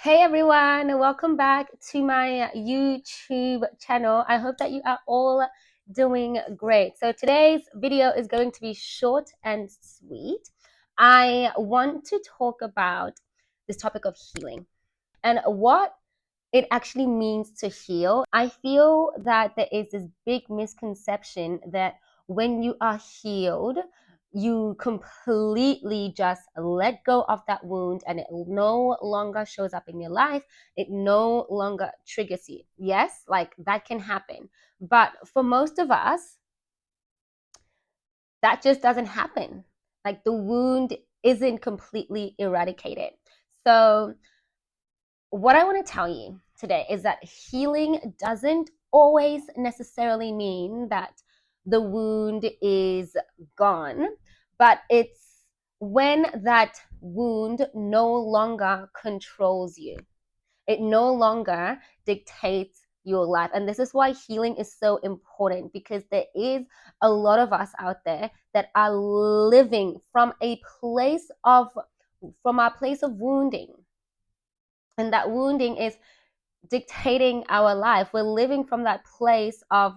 Hey everyone, welcome back to my YouTube channel. I hope that you are all doing great. So today's video is going to be short and sweet. I want to talk about this topic of healing and what it actually means to heal. I feel that there is this big misconception that when you are healed, you completely just let go of that wound and it no longer shows up in your life. It no longer triggers you. Yes, like that can happen. But for most of us, that just doesn't happen. Like the wound isn't completely eradicated. So, what I want to tell you today is that healing doesn't always necessarily mean that the wound is gone, but it's when that wound no longer controls you. It no longer dictates your life. And this is why healing is so important, because there is a lot of us out there that are living from our place of wounding, and that wounding is dictating our life. We're living from that place of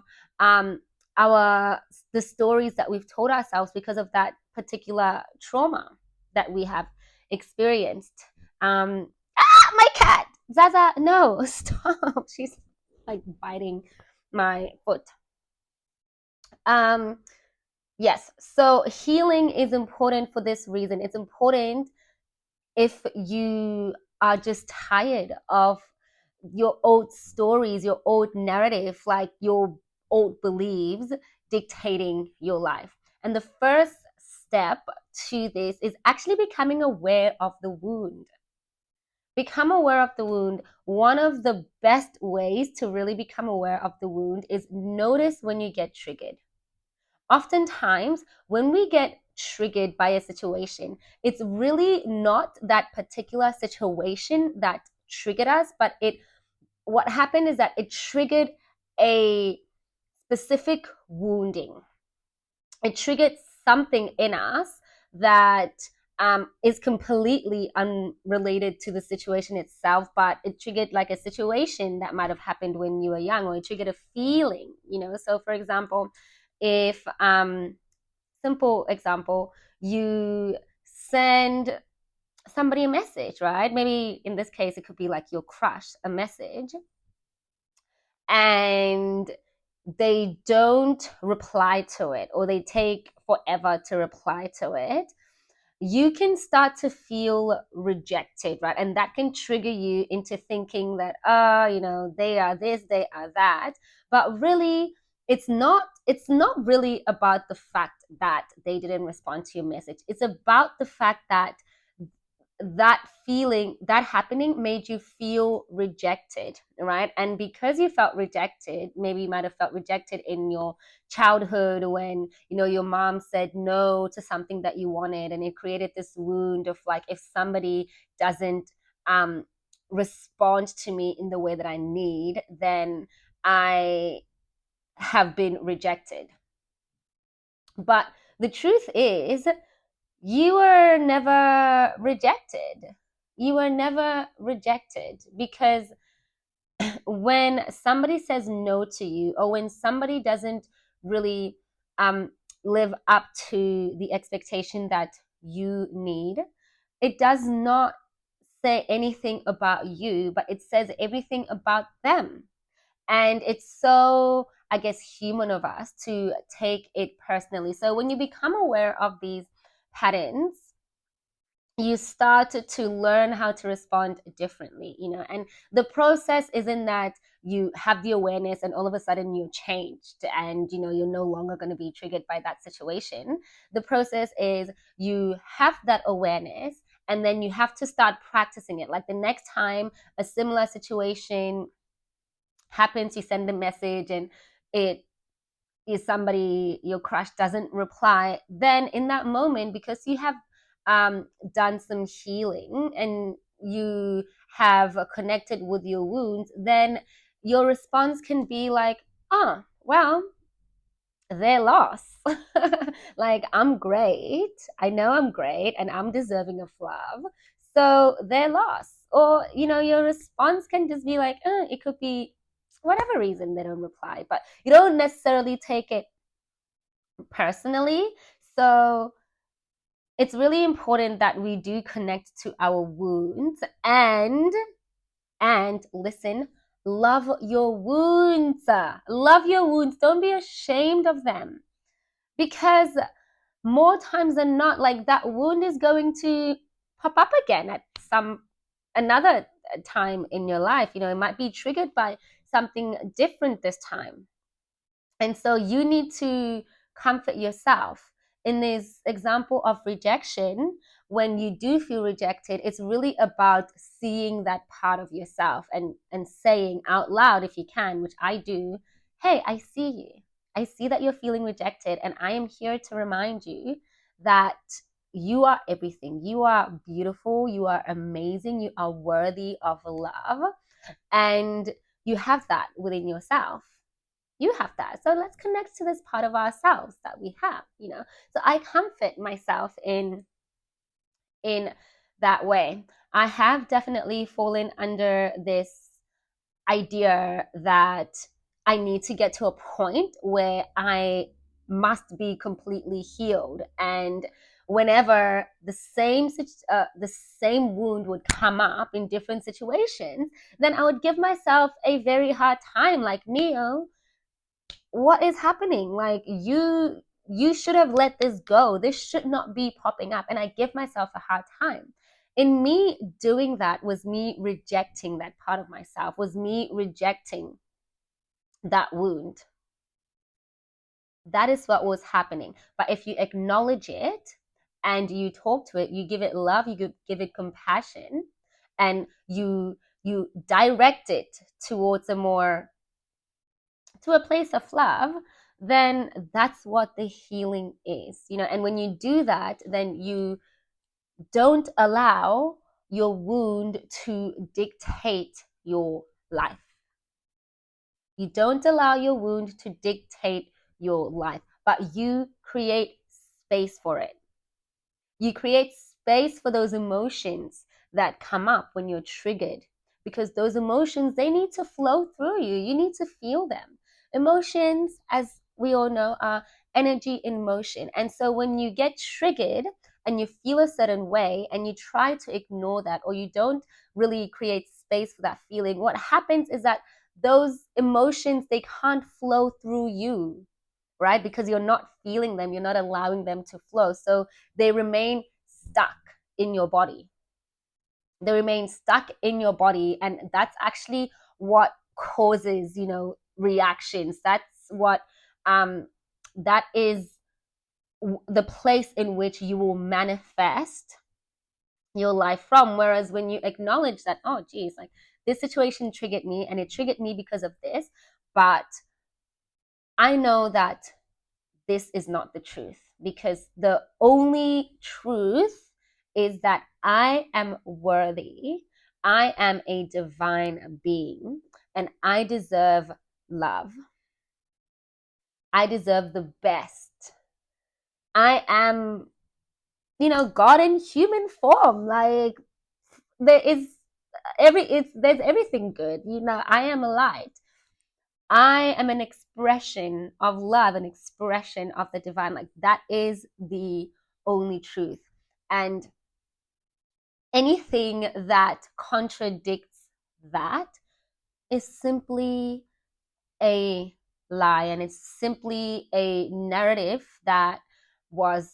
our the stories that we've told ourselves because of that particular trauma that we have experienced. My cat Zaza, no, stop! She's like biting my foot. um yes, so healing is important for this reason. It's important if you are just tired of your old stories, your old narrative, like your old beliefs dictating your life. And the first step to this is actually becoming aware of the wound. Become aware of the wound. One of the best ways to really become aware of the wound is notice when you get triggered. Oftentimes, when we get triggered by a situation, it's really not that particular situation that triggered us, but what happened is that it triggered a specific wounding. It triggered something in us that is completely unrelated to the situation itself, but it triggered like a situation that might have happened when you were young, or it triggered a feeling, So, for example, if simple example, you send somebody a message, right? Maybe in this case, it could be like your crush a message, and they don't reply to it, or they take forever to reply to it. You can start to feel rejected, right? And that can trigger you into thinking that, they are this, they are that. But really, it's not really about the fact that they didn't respond to your message. It's about the fact that that feeling, that happening made you feel rejected, right? And because you felt rejected, maybe you might have felt rejected in your childhood when your mom said no to something that you wanted, and it created this wound of like, if somebody doesn't respond to me in the way that I need, then I have been rejected. But the truth is, you were never rejected. You were never rejected, because when somebody says no to you, or when somebody doesn't really live up to the expectation that you need, it does not say anything about you, but it says everything about them. And it's so, I guess, human of us to take it personally. So when you become aware of these patterns, you start to learn how to respond differently, and the process isn't that you have the awareness and all of a sudden you're changed and you're no longer going to be triggered by that situation. The process is you have that awareness, and then you have to start practicing it. Like the next time a similar situation happens, you send a message and it is somebody, your crush doesn't reply, then in that moment, because you have done some healing and you have connected with your wounds, then your response can be like, oh, well, their loss. Like, I'm great. I know I'm great and I'm deserving of love. So their loss. or your response can just be like, it could be whatever reason they don't reply, but you don't necessarily take it personally. So it's really important that we do connect to our wounds and listen, love your wounds. Love your wounds. Don't be ashamed of them, because more times than not, like, that wound is going to pop up again at another time in your life. It might be triggered by something different this time. And so you need to comfort yourself. In this example of rejection, when you do feel rejected, it's really about seeing that part of yourself and saying out loud, if you can, which I do, hey, I see you. I see that you're feeling rejected, and I am here to remind you that you are everything. You are beautiful. You are amazing. You are worthy of love. And you have that within yourself. You have that. So let's connect to this part of ourselves that we have. So I comfort myself in that way. I have definitely fallen under this idea that I need to get to a point where I must be completely healed, and whenever the same wound would come up in different situations, then I would give myself a very hard time, like, Neo, what is happening? Like, you should have let this go. This should not be popping up. And I give myself a hard time. In me doing that was me rejecting that part of myself, was me rejecting that wound. That is what was happening. But if you acknowledge it and you talk to it, you give it love, you give it compassion, and you direct it towards to a place of love, then that's what the healing is. And when you do that, then you don't allow your wound to dictate your life. You don't allow your wound to dictate your life, but you create space for it. You create space for those emotions that come up when you're triggered, because those emotions, they need to flow through you. You need to feel them. Emotions, as we all know, are energy in motion. And so when you get triggered and you feel a certain way and you try to ignore that, or you don't really create space for that feeling, what happens is that those emotions, they can't flow through you, right? Because you're not feeling them, you're not allowing them to flow. So they remain stuck in your body. They remain stuck in your body. And that's actually what causes, reactions. That's what, that is the place in which you will manifest your life from. Whereas when you acknowledge that, oh, geez, like, this situation triggered me, and it triggered me because of this, but I know that this is not the truth, because the only truth is that I am worthy, I am a divine being, and I deserve love. I deserve the best. I am, God in human form. Like, there's everything good. I am a light. I am an expression of love, an expression of the divine. Like, that is the only truth. And anything that contradicts that is simply a lie, and it's simply a narrative that was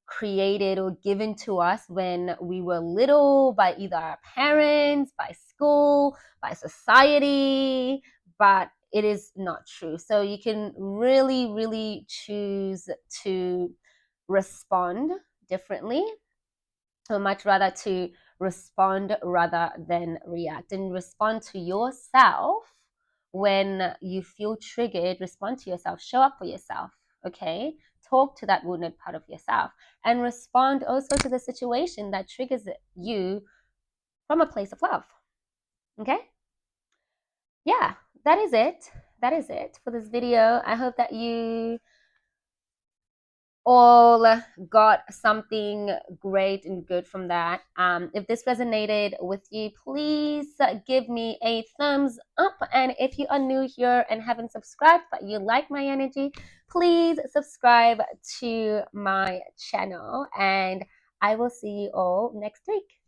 created or given to us when we were little by either our parents, by school, by society, but it is not true. So you can really, really choose to respond differently. So much rather to respond rather than react, and respond to yourself when you feel triggered. Respond to yourself, show up for yourself, okay? Talk to that wounded part of yourself, and respond also to the situation that triggers you from a place of love, okay? Yeah, that is it. That is it for this video. I hope that you all got something great and good from that. If this resonated with you, please give me a thumbs up. And if you are new here and haven't subscribed, but you like my energy, please subscribe to my channel. And I will see you all next week.